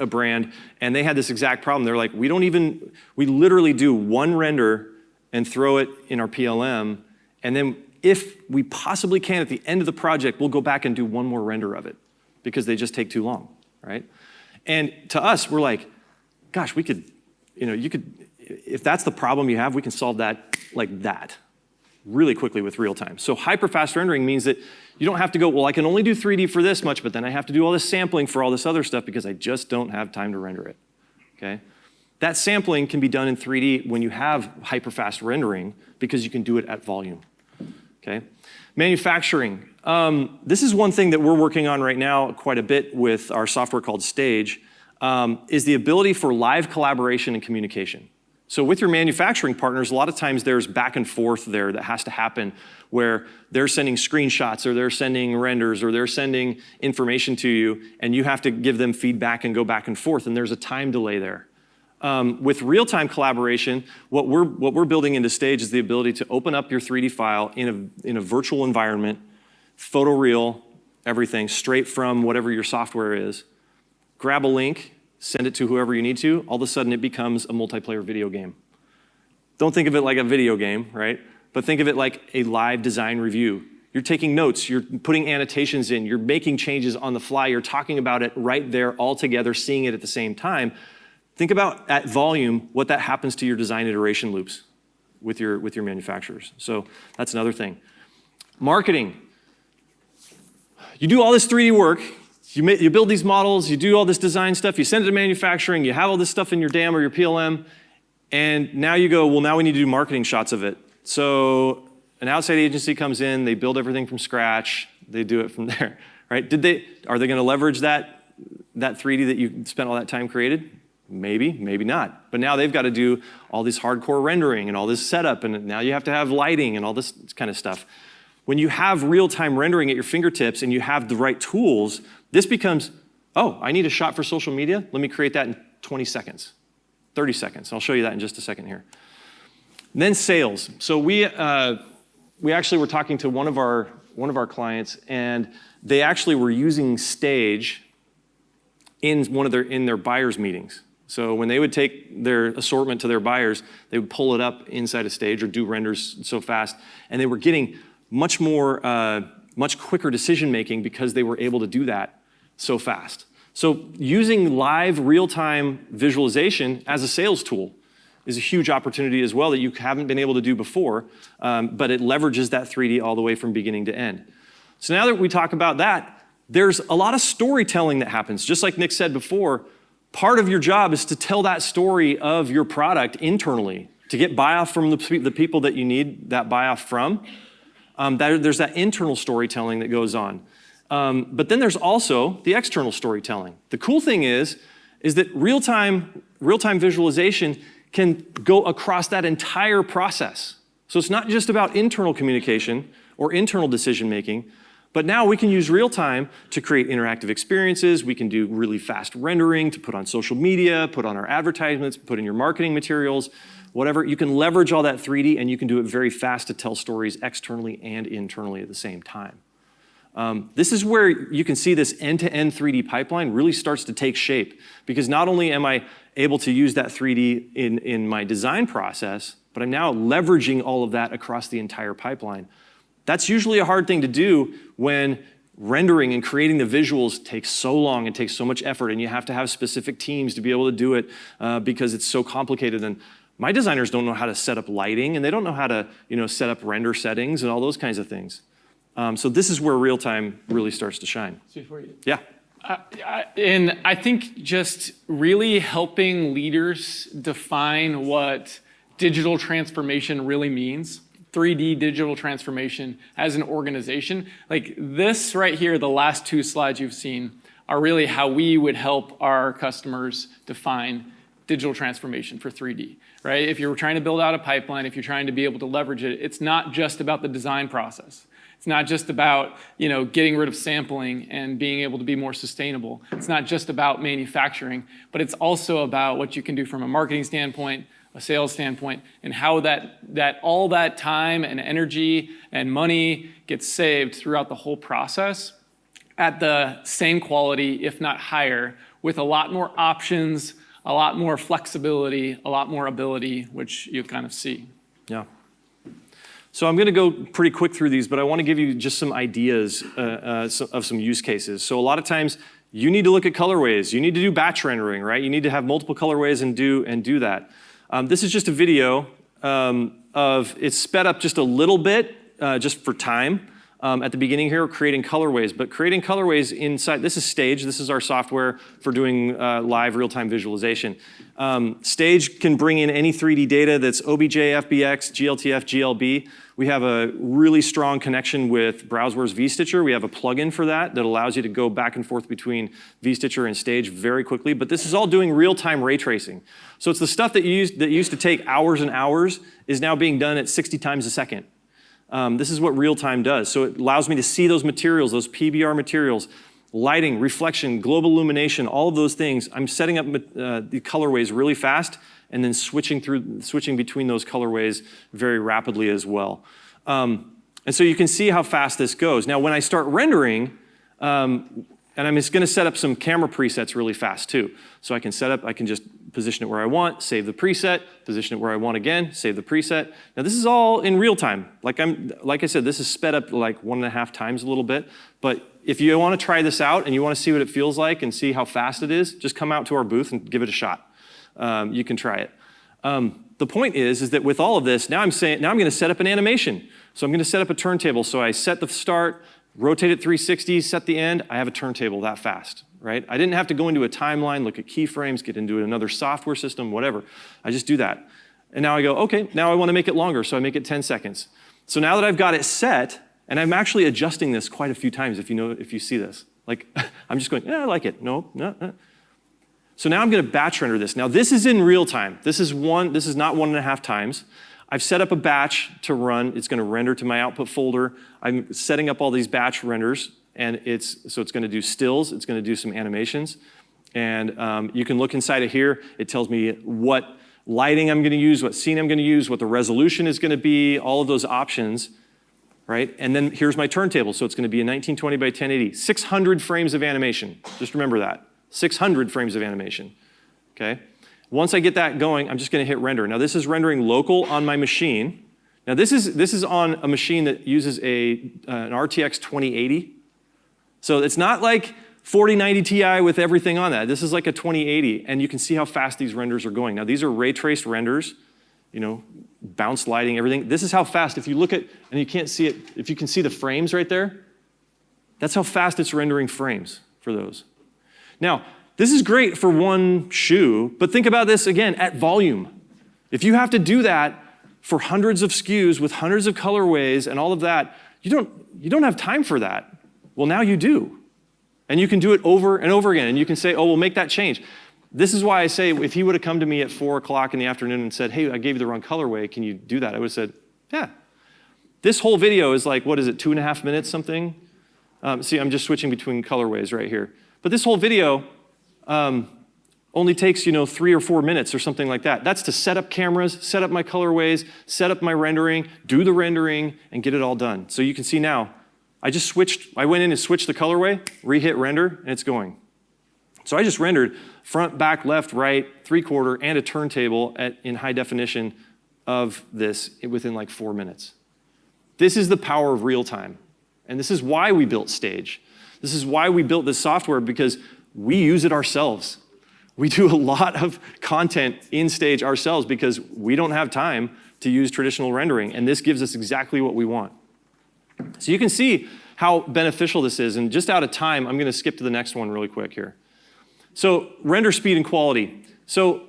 B: brand, and they had this exact problem. They're like, we literally do one render and throw it in our PLM, and then if we possibly can at the end of the project, we'll go back and do one more render of it because they just take too long, right? And to us, we're like, gosh, we could, if that's the problem you have, we can solve that like that really quickly with real time. So hyper-fast rendering means that you don't have to go, well, I can only do 3D for this much, but then I have to do all this sampling for all this other stuff because I just don't have time to render it, okay? That sampling can be done in 3D when you have hyper-fast rendering because you can do it at volume, okay? Manufacturing. This is one thing that we're working on right now quite a bit with our software called Stage, is the ability for live collaboration and communication. So with your manufacturing partners, a lot of times there's back and forth there that has to happen where they're sending screenshots or they're sending renders or they're sending information to you and you have to give them feedback and go back and forth, and there's a time delay there. With real-time collaboration, what we're building into Stage is the ability to open up your 3D file in a virtual environment, photoreal, everything, straight from whatever your software is, grab a link, send it to whoever you need to, all of a sudden it becomes a multiplayer video game. Don't think of it like a video game, right? But think of it like a live design review. You're taking notes, you're putting annotations in, you're making changes on the fly, you're talking about it right there all together, seeing it at the same time. Think about at volume what that happens to your design iteration loops with your manufacturers. So that's another thing. Marketing. You do all this 3D work, you build these models, you do all this design stuff, you send it to manufacturing, you have all this stuff in your DAM or your PLM, and now you go, well, now we need to do marketing shots of it. So an outside agency comes in, they build everything from scratch, they do it from there, right? Are they gonna leverage that 3D that you spent all that time created? Maybe, maybe not. But now they've got to do all this hardcore rendering and all this setup, and now you have to have lighting and all this kind of stuff. When you have real-time rendering at your fingertips and you have the right tools, this becomes, oh, I need a shot for social media? Let me create that in 20 seconds, 30 seconds. I'll show you that in just a second here. And then sales. So we actually were talking to one of our clients, and they actually were using Stage in their buyers meetings. So when they would take their assortment to their buyers, they would pull it up inside a Stage or do renders so fast, and they were getting much quicker decision making because they were able to do that so fast. So using live real-time visualization as a sales tool is a huge opportunity as well that you haven't been able to do before, but it leverages that 3D all the way from beginning to end. So now that we talk about that, there's a lot of storytelling that happens. Just like Nick said before, part of your job is to tell that story of your product internally, to get buy-off from the people that you need that buy-off from. There's that internal storytelling that goes on. But then there's also the external storytelling. The cool thing is that real-time visualization can go across that entire process. So it's not just about internal communication or internal decision-making, but now we can use real-time to create interactive experiences. We can do really fast rendering to put on social media, put on our advertisements, put in your marketing materials, whatever. You can leverage all that 3D and you can do it very fast to tell stories externally and internally at the same time. This is where you can see this end-to-end 3D pipeline really starts to take shape, because not only am I able to use that 3D in my design process, but I'm now leveraging all of that across the entire pipeline. That's usually a hard thing to do when rendering and creating the visuals takes so long and takes so much effort, and you have to have specific teams to be able to do it because it's so complicated. And my designers don't know how to set up lighting, and they don't know how to set up render settings and all those kinds of things. So this is where real-time really starts to shine. Yeah.
A: And I think just really helping leaders define what digital transformation really means, 3D digital transformation as an organization. Like this right here, the last two slides you've seen, are really how we would help our customers define digital transformation for 3D, right? If you're trying to build out a pipeline, if you're trying to be able to leverage it, it's not just about the design process. It's not just about getting rid of sampling and being able to be more sustainable. It's not just about manufacturing, but it's also about what you can do from a marketing standpoint, a sales standpoint, and how all that time and energy and money gets saved throughout the whole process at the same quality, if not higher, with a lot more options, a lot more flexibility, a lot more ability, which you kind of see.
B: Yeah. So I'm going to go pretty quick through these, but I want to give you just some ideas of some use cases. So a lot of times you need to look at colorways. You need to do batch rendering, right? You need to have multiple colorways and do that. This is just a video of, it's sped up just a little bit, just for time. At the beginning here, creating colorways, but creating colorways inside, this is Stage, this is our software for doing live real-time visualization. Stage can bring in any 3D data that's OBJ, FBX, GLTF, GLB. We have a really strong connection with Browseware's vStitcher. We have a plugin for that allows you to go back and forth between vStitcher and Stage very quickly, but this is all doing real-time ray tracing. So it's the stuff that used to take hours and hours is now being done at 60 times a second. This is what real-time does. So it allows me to see those materials, those PBR materials, lighting, reflection, global illumination, all of those things. I'm setting up the colorways really fast and then switching between those colorways very rapidly as well. And so you can see how fast this goes. Now, when I start rendering, and I'm just gonna set up some camera presets really fast too. So I can just position it where I want, save the preset, position it where I want again, save the preset. Now this is all in real time. Like I said, this is sped up like 1.5 times a little bit. But if you wanna try this out and you wanna see what it feels like and see how fast it is, just come out to our booth and give it a shot. You can try it. The point is that with all of this, now I'm gonna set up an animation. So I'm gonna set up a turntable. So I set the start, rotate it 360, set the end, I have a turntable that fast, right? I didn't have to go into a timeline, look at keyframes, get into another software system, whatever. I just do that. And now I go, okay, now I want to make it longer, so I make it 10 seconds. So now that I've got it set, and I'm actually adjusting this quite a few times if you see this. Like, I'm just going, yeah, I like it. No. So now I'm going to batch render this. Now this is in real time. This is not 1.5 times. I've set up a batch to run. It's going to render to my output folder. I'm setting up all these batch renders, and it's going to do stills. It's going to do some animations. And you can look inside of here. It tells me what lighting I'm going to use, what scene I'm going to use, what the resolution is going to be, all of those options, right? And then here's my turntable. So it's going to be a 1920 by 1080, 600 frames of animation. Just remember that, 600 frames of animation, okay? Once I get that going, I'm just going to hit render. Now this is rendering local on my machine. Now this is on a machine that uses an RTX 2080. So it's not like 4090 Ti with everything on that. This is like a 2080, and you can see how fast these renders are going. Now these are ray traced renders, bounce lighting, everything. This is how fast, if you look at, and you can't see it, if you can see the frames right there, that's how fast it's rendering frames for those. Now, this is great for one shoe, but think about this again at volume. If you have to do that for hundreds of SKUs with hundreds of colorways and all of that, you don't have time for that. Well, now you do. And you can do it over and over again, and you can say, oh, we'll make that change. This is why I say, if he would have come to me at 4 o'clock in the afternoon and said, hey, I gave you the wrong colorway, can you do that? I would have said, yeah. This whole video is like, what is it, 2.5 minutes something? See, I'm just switching between colorways right here. But this whole video, only takes 3 or 4 minutes or something like that. That's to set up cameras, set up my colorways, set up my rendering, do the rendering, and get it all done. So you can see now, I went in and switched the colorway, re-hit render, and it's going. So I just rendered front, back, left, right, 3/4, and a turntable in high definition of this within like 4 minutes. This is the power of real time. And this is why we built Stage. This is why we built this software, because we use it ourselves. We do a lot of content in Stage ourselves because we don't have time to use traditional rendering, and this gives us exactly what we want. So you can see how beneficial this is, and just out of time, I'm gonna skip to the next one really quick here. So render speed and quality. So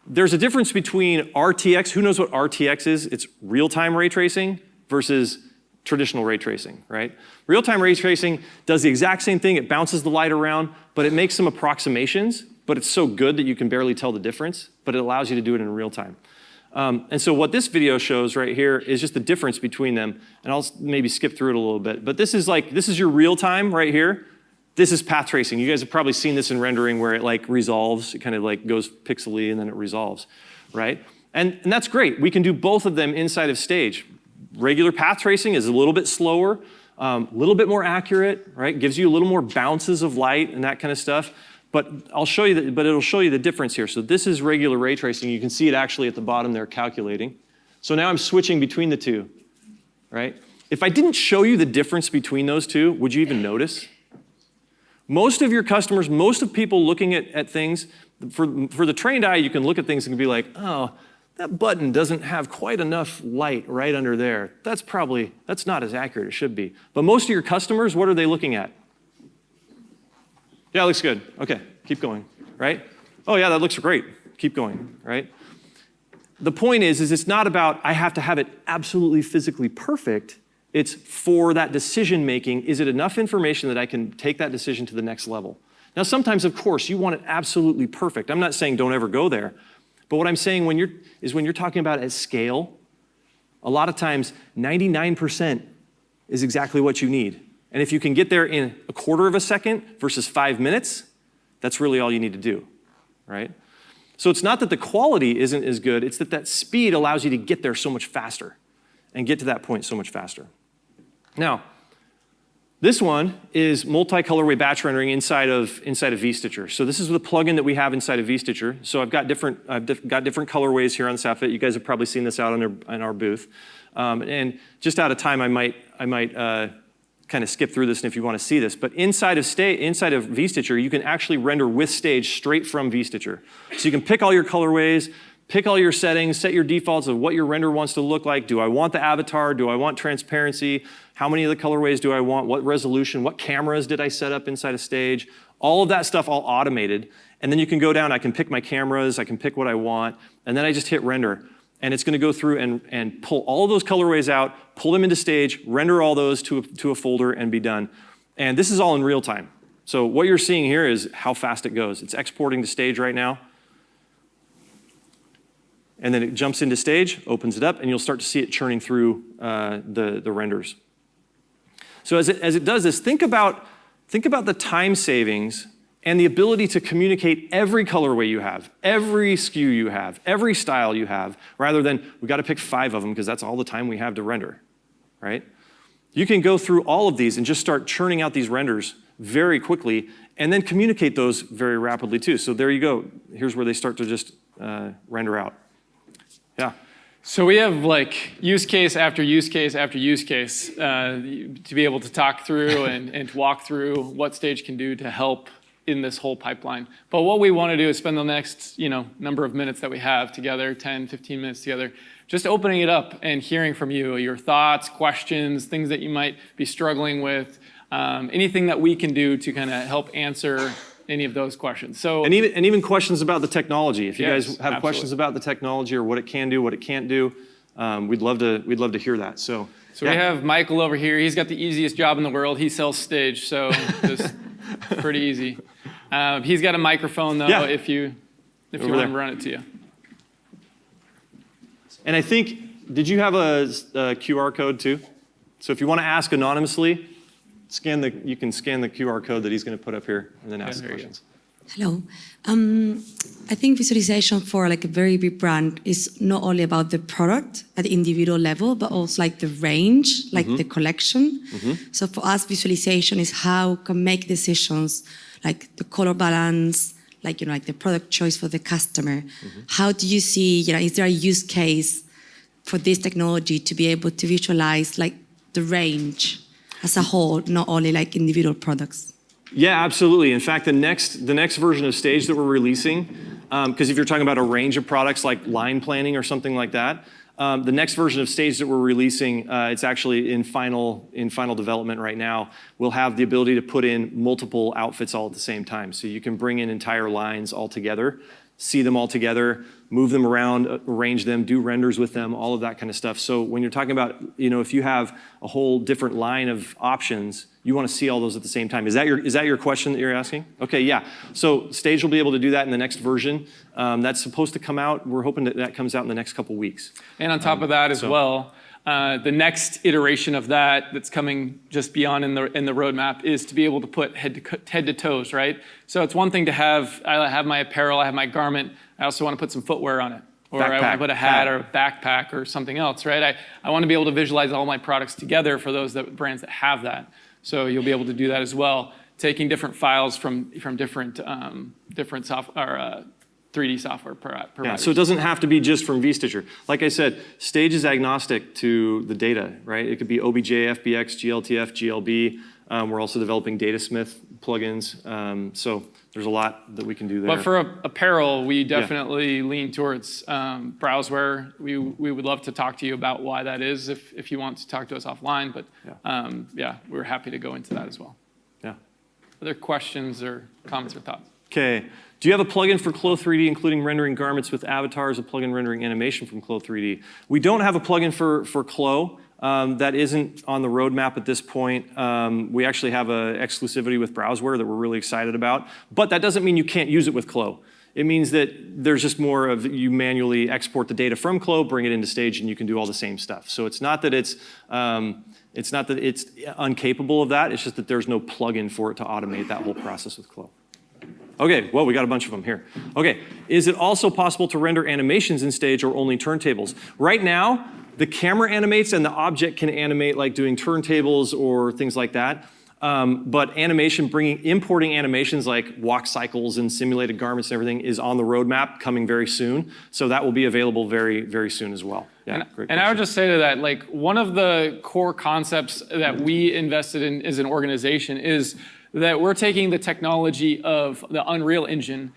B: there's a difference between RTX, who knows what RTX is? It's real-time ray tracing versus traditional ray tracing, right? Real-time ray tracing does the exact same thing. It bounces the light around, but it makes some approximations, but it's so good that you can barely tell the difference, but it allows you to do it in real time. And so what this video shows right here is just the difference between them, and I'll maybe skip through it a little bit, but this is your real time right here. This is path tracing. You guys have probably seen this in rendering where it like resolves, it kind of like goes pixely and then it resolves, right? And that's great. We can do both of them inside of Stage. Regular path tracing is a little bit slower, a little bit more accurate, right? Gives you a little more bounces of light and that kind of stuff. But it'll show you the difference here. So this is regular ray tracing. You can see it actually at the bottom there calculating. So now I'm switching between the two, right? If I didn't show you the difference between those two, would you even notice? Most of your customers, most of people looking at things, for the trained eye, you can look at things and be like, oh, that button doesn't have quite enough light right under there. That's not as accurate as it should be. But most of your customers, what are they looking at? Yeah, it looks good. Okay, keep going, right? Oh yeah, that looks great. Keep going, right? The point is it's not about I have to have it absolutely physically perfect. It's for that decision making, is it enough information that I can take that decision to the next level? Now, sometimes, of course, you want it absolutely perfect. I'm not saying don't ever go there. But what I'm saying when you're talking about at scale, a lot of times 99% is exactly what you need. And if you can get there in a quarter of a second versus 5 minutes, that's really all you need to do, right? So it's not that the quality isn't as good, it's that speed allows you to get there so much faster and get to that point so much faster. Now, this one is multi-colorway batch rendering inside of vStitcher. So this is the plugin that we have inside of vStitcher. So I've got different colorways here on Sapphit. You guys have probably seen this out in our booth. And just out of time, I might kind of skip through this if you want to see this. But inside of vStitcher, you can actually render with Stage straight from vStitcher. So you can pick all your colorways, pick all your settings, set your defaults of what your render wants to look like. Do I want the avatar? Do I want transparency? How many of the colorways do I want? What resolution? What cameras did I set up inside of Stage? All of that stuff all automated. And then you can go down, I can pick my cameras, I can pick what I want, and then I just hit render. And it's gonna go through and pull all of those colorways out, pull them into Stage, render all those to a folder and be done. And this is all in real time. So what you're seeing here is how fast it goes. It's exporting to Stage right now. And then it jumps into Stage, opens it up, and you'll start to see it churning through the renders. So as it does this, think about the time savings and the ability to communicate every colorway you have, every SKU you have, every style you have, rather than we got to pick 5 of them because that's all the time we have to render, right? You can go through all of these and just start churning out these renders very quickly and then communicate those very rapidly too. So there you go. Here's where they start to just render out. Yeah.
A: So we have like use case after use case after use case to be able to talk through and to walk through what Stage can do to help in this whole pipeline. But what we want to do is spend the next number of minutes that we have together, 10, 15 minutes together, just opening it up and hearing from you, your thoughts, questions, things that you might be struggling with, anything that we can do to kind of help answer any of those questions. So
B: and even questions about the technology. If you guys have
A: absolutely.
B: Questions about the technology or what it can do, what it can't do, we'd love to hear that. So
A: yeah. We have Michael over here. He's got the easiest job in the world. He sells Stage, so just pretty easy. He's got a microphone though. Yeah. If you want him to run it to you.
B: And I think, did you have a QR code too? So if you want to ask anonymously, you can scan the QR code that he's going to put up here and then ask the questions.
C: Hello. I think visualization for like a very big brand is not only about the product at the individual level, but also like the range, like the collection. So for us, visualization is how we can make decisions like the color balance, like the product choice for the customer. How do you see, is there a use case for this technology to be able to visualize like the range as a whole, not only like individual products?
B: Yeah, absolutely. In fact, the next version of Stage that we're releasing, because if you're talking about a range of products like line planning or something like that, the next version of Stage that we're releasing, it's actually in final development right now, will have the ability to put in multiple outfits all at the same time. So you can bring in entire lines all together, see them all together, move them around, arrange them, do renders with them, all of that kind of stuff. So when you're talking about, if you have a whole different line of options, you want to see all those at the same time. Is that your question that you're asking? Okay, yeah. So Stage will be able to do that in the next version. That's supposed to come out. We're hoping that comes out in the next couple weeks.
A: And on top of that as well, the next iteration of that's coming just beyond in the roadmap is to be able to put head to toes, right? So it's one thing to I have my apparel, I have my garment. I also want to put some footwear on it. Or I want to put a hat or a backpack or something else, right? I want to be able to visualize all my products together for those brands that have that. So you'll be able to do that as well, taking different files from different software, 3D software providers.
B: Yeah, so it doesn't have to be just from vStitcher. Like I said, Stage is agnostic to the data, right? It could be OBJ, FBX, GLTF, GLB. We're also developing DataSmith plugins. So there's a lot that we can do there.
A: But for apparel, we definitely lean towards browseware. We would love to talk to you about why that is if you want to talk to us offline. But we're happy to go into that as well.
B: Yeah.
A: Other questions or comments or thoughts?
B: Okay. Do you have a plugin for Clo 3D, including rendering garments with avatars, a plugin rendering animation from Clo 3D? We don't have a plugin for Clo. That isn't on the roadmap at this point. We actually have an exclusivity with browseware that we're really excited about. But that doesn't mean you can't use it with Clo. It means that there's just more of you manually export the data from Clo, bring it into Stage, and you can do all the same stuff. So it's not that it's incapable of that. It's just that there's no plugin for it to automate that whole process with Clo. Okay, well, we got a bunch of them here. Okay, is it also possible to render animations in Stage or only turntables? Right now, the camera animates and the object can animate like doing turntables or things like that. But importing animations like walk cycles and simulated garments and everything is on the roadmap coming very soon. So that will be available very, very soon as well. Yeah, great
A: and I would just say to that, like one of the core concepts that we invested in as an organization is that we're taking the technology of the Unreal Engine,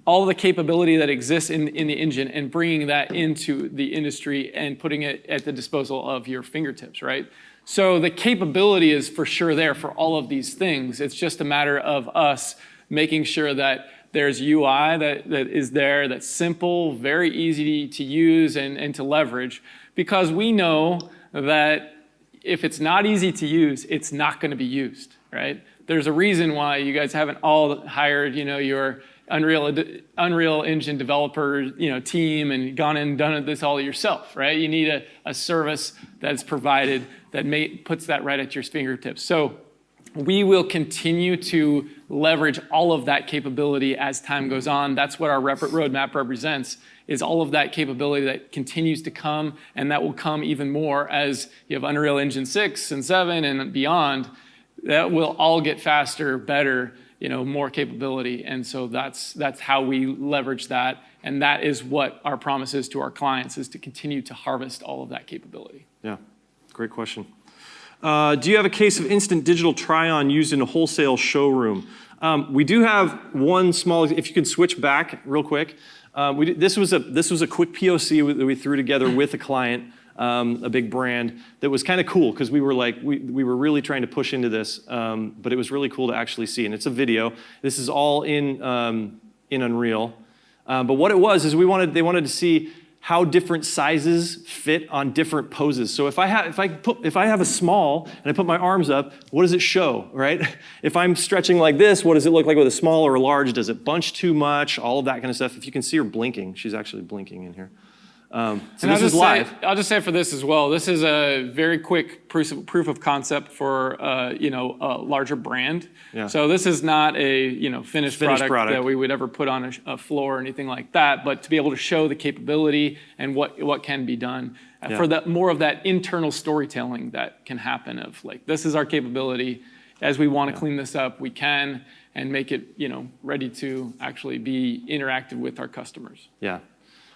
A: all of the capability that exists in the engine, and bringing that into the industry and putting it at the disposal of your fingertips, right? So the capability is for sure there for all of these things. It's just a matter of us making sure that there's UI that is there, that's simple, very easy to use and to leverage, because we know that if it's not easy to use, it's not going to be used, right? There's a reason why you guys haven't all hired, your Unreal Engine developer, team and gone and done this all yourself, right? You need a service that's provided that puts that right at your fingertips. So we will continue to leverage all of that capability as time goes on. That's what our roadmap represents, is all of that capability that continues to come, and that will come even more as you have Unreal Engine 6 and 7 and beyond. That will all get faster, better, more capability. And so that's how we leverage that. And that is what our promise is to our clients, is to continue to harvest all of that capability.
B: Yeah, great question. Do you have a case of instant digital try-on used in a wholesale showroom? We do have one small, if you can switch back real quick. This was a quick POC that we threw together with a client, a big brand, that was kind of cool because we were really trying to push into this, but it was really cool to actually see. And it's a video. This is all in Unreal. But what it was is they wanted to see how different sizes fit on different poses. So if I have a small and I put my arms up, what does it show, right? If I'm stretching like this, what does it look like with a small or a large? Does it bunch too much? All of that kind of stuff. If you can see her blinking, she's actually blinking in here. So this is live.
A: I'll just say for this as well, this is a very quick proof of concept for a larger brand.
B: Yeah.
A: So this is not a finished product that we would ever put on a floor or anything like that, but to be able to show the capability and what can be done for more of that internal storytelling that can happen of like, this is our capability. As we want to clean this up, we can, and make it ready to actually be interactive with our customers.
B: Yeah.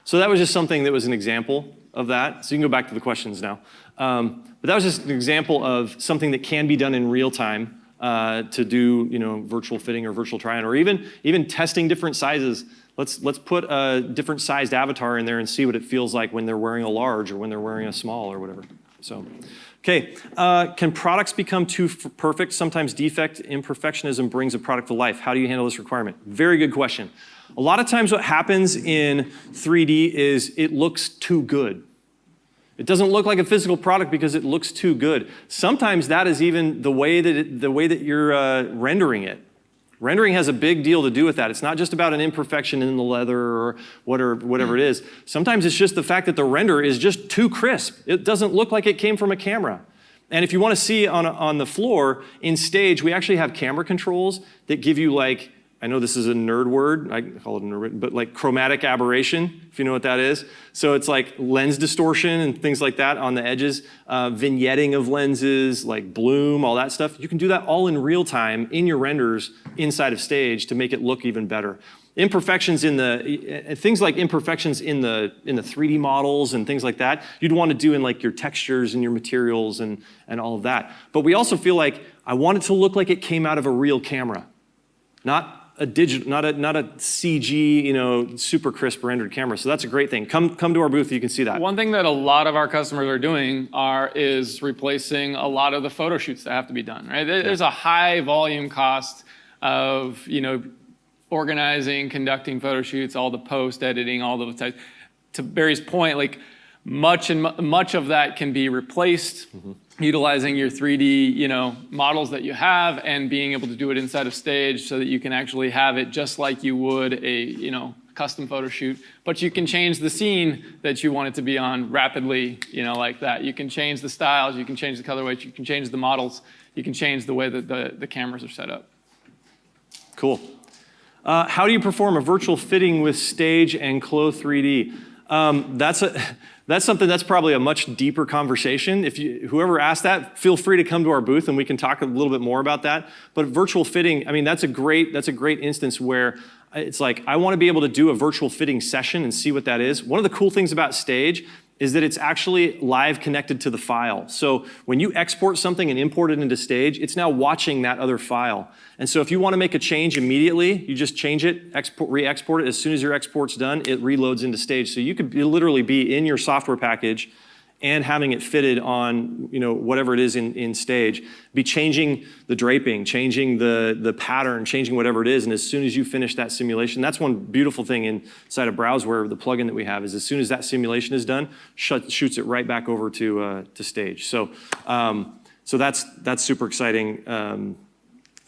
B: So that was just something that was an example of that. So you can go back to the questions now. But that was just an example of something that can be done in real time to do virtual fitting or virtual try-on, or even testing different sizes. Let's put a different sized avatar in there and see what it feels like when they're wearing a large or when they're wearing a small or whatever. So, okay, can products become too perfect? Sometimes defect imperfectionism brings a product to life. How do you handle this requirement? Very good question. A lot of times what happens in 3D is it looks too good. It doesn't look like a physical product because it looks too good. Sometimes that is even the way that you're rendering it. Rendering has a big deal to do with that. It's not just about an imperfection in the leather or whatever it is. Sometimes it's just the fact that the render is just too crisp. It doesn't look like it came from a camera. And if you want to see on the floor, in Stage, we actually have camera controls that give you like, I know this is a nerd word, I call it a nerd word, but like chromatic aberration, if you know what that is. So it's like lens distortion and things like that on the edges, vignetting of lenses, like bloom, all that stuff. You can do that all in real time in your renders inside of Stage to make it look even better. Imperfections things like imperfections in the 3D models and things like that, you'd want to do in like your textures and your materials and all of that. But we also feel like I want it to look like it came out of a real camera. not a digital, not a CG, super crisp rendered camera. So that's a great thing. Come to our booth, you can see that.
A: One thing that a lot of our customers are doing is replacing a lot of the photo shoots that have to be done, right? There's a high volume cost of, organizing, conducting photo shoots, all the post editing, all those types. To Barry's point, like much of that can be replaced utilizing your 3D, models that you have and being able to do it inside of Stage so that you can actually have it just like you would a, custom photo shoot. But you can change the scene that you want it to be on rapidly, like that. You can change the styles, you can change the color weights, you can change the models, you can change the way that the cameras are set up.
B: Cool. How do you perform a virtual fitting with Stage and Clo 3D? That's something that's probably a much deeper conversation. Whoever asked that, feel free to come to our booth and we can talk a little bit more about that. But virtual fitting, that's a great instance where it's like, I want to be able to do a virtual fitting session and see what that is. One of the cool things about Stage is that it's actually live connected to the file. So when you export something and import it into Stage, it's now watching that other file. And so if you want to make a change immediately, you just change it, re-export it. As soon as your export's done, it reloads into Stage. So you could literally be in your software package and having it fitted on whatever it is in Stage, be changing the draping, changing the pattern, changing whatever it is, and as soon as you finish that simulation, that's one beautiful thing inside of Browseware, the plugin that we have, is as soon as that simulation is done, shoots it right back over to Stage. So that's super exciting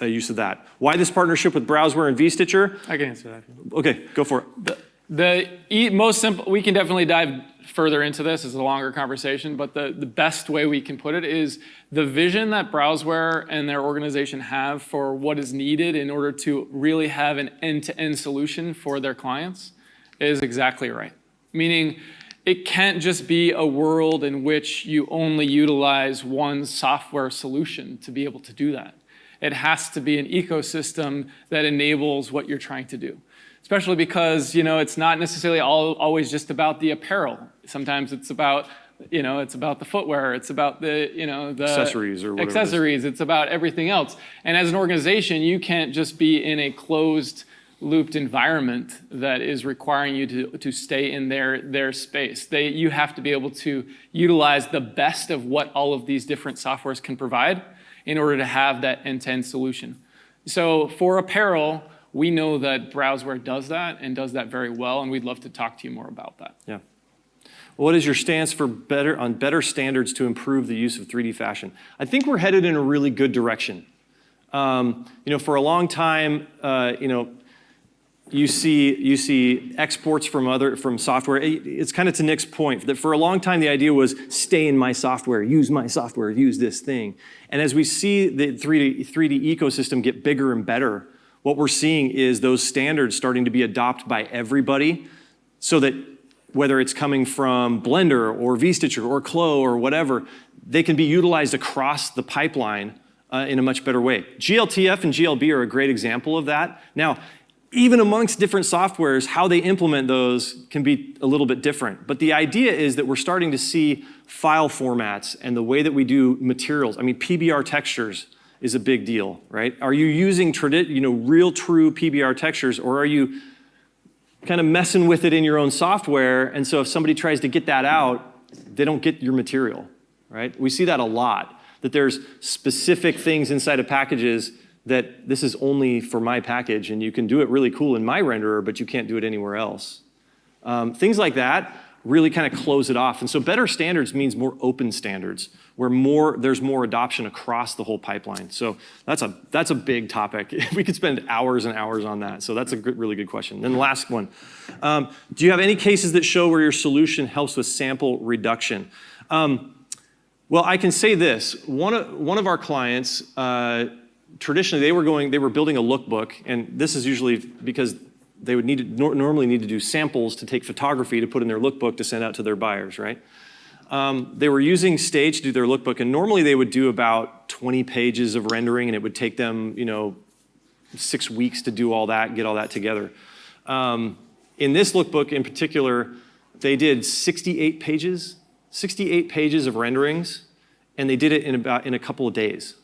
B: use of that. Why this partnership with Browseware and vStitcher?
A: I can answer that.
B: Okay, go for it.
A: The most simple, we can definitely dive further into this. It's a longer conversation, but the best way we can put it is the vision that Browseware and their organization have for what is needed in order to really have an end-to-end solution for their clients is exactly right. Meaning, it can't just be a world in which you only utilize one software solution to be able to do that. It has to be an ecosystem that enables what you're trying to do. Especially because, it's not necessarily always just about the apparel. Sometimes it's about, it's about the footwear, it's about the, the
B: accessories or whatever.
A: Accessories, it's about everything else. And as an organization, you can't just be in a closed looped environment that is requiring you to stay in their space. You have to be able to utilize the best of what all of these different softwares can provide in order to have that end-to-end solution. So for apparel, we know that Browseware does that and does that very well, and we'd love to talk to you more about that.
B: Yeah. What is your stance for better standards to improve the use of 3D fashion? I think we're headed in a really good direction. For a long time, you see exports from software. It's kind of to Nick's point that for a long time the idea was stay in my software, use this thing. And as we see the 3D ecosystem get bigger and better, what we're seeing is those standards starting to be adopted by everybody, so that whether it's coming from Blender or vStitcher or Clo or whatever, they can be utilized across the pipeline in a much better way. GLTF and GLB are a great example of that. Now, even amongst different softwares, how they implement those can be a little bit different. But the idea is that we're starting to see file formats and the way that we do materials. PBR textures is a big deal, right? Are you using real true PBR textures, or are you kind of messing with it in your own software? And so if somebody tries to get that out, they don't get your material, right? We see that a lot, that there's specific things inside of packages that this is only for my package, and you can do it really cool in my renderer, but you can't do it anywhere else. Things like that really kind of close it off. And so better standards means more open standards, where there's more adoption across the whole pipeline. So that's a big topic. We could spend hours and hours on that. So that's a really good question. Then the last one. Do you have any cases that show where your solution helps with sample reduction? Well, I can say this. One of our clients, traditionally they were building a lookbook, and this is usually because they would normally need to do samples to take photography to put in their lookbook to send out to their buyers, right? They were using Stage to do their lookbook, and normally they would do about 20 pages of rendering, and it would take them, 6 weeks to do all that, get all that together. In this lookbook in particular, they did 68 pages of renderings, and they did it in a couple of days.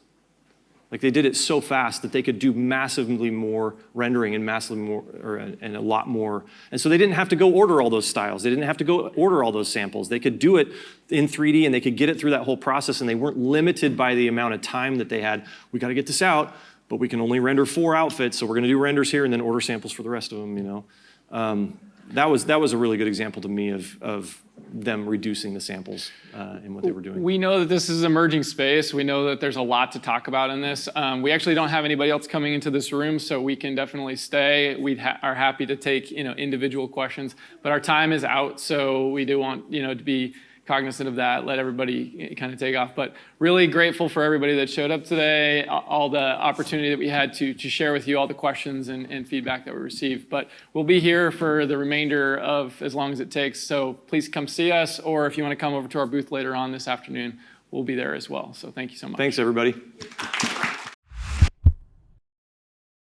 B: Like they did it so fast that they could do massively more rendering and massively more, and a lot more. And so they didn't have to go order all those styles. They didn't have to go order all those samples. They could do it in 3D and they could get it through that whole process, and they weren't limited by the amount of time that they had. We got to get this out, but we can only render 4 outfits, so we're going to do renders here and then order samples for the rest of them, you know. That was a really good example to me of them reducing the samples in what they were doing.
A: We know that this is an emerging space. We know that there's a lot to talk about in this. We actually don't have anybody else coming into this room, so we can definitely stay. We are happy to take individual questions, but our time is out, so we do want to be cognizant of that, let everybody kind of take off. But really grateful for everybody that showed up today, all the opportunity that we had to share with you all the questions and feedback that we received. But we'll be here for the remainder of as long as it takes. So please come see us, or if you want to come over to our booth later on this afternoon, we'll be there as well. So thank you so much.
B: Thanks, everybody.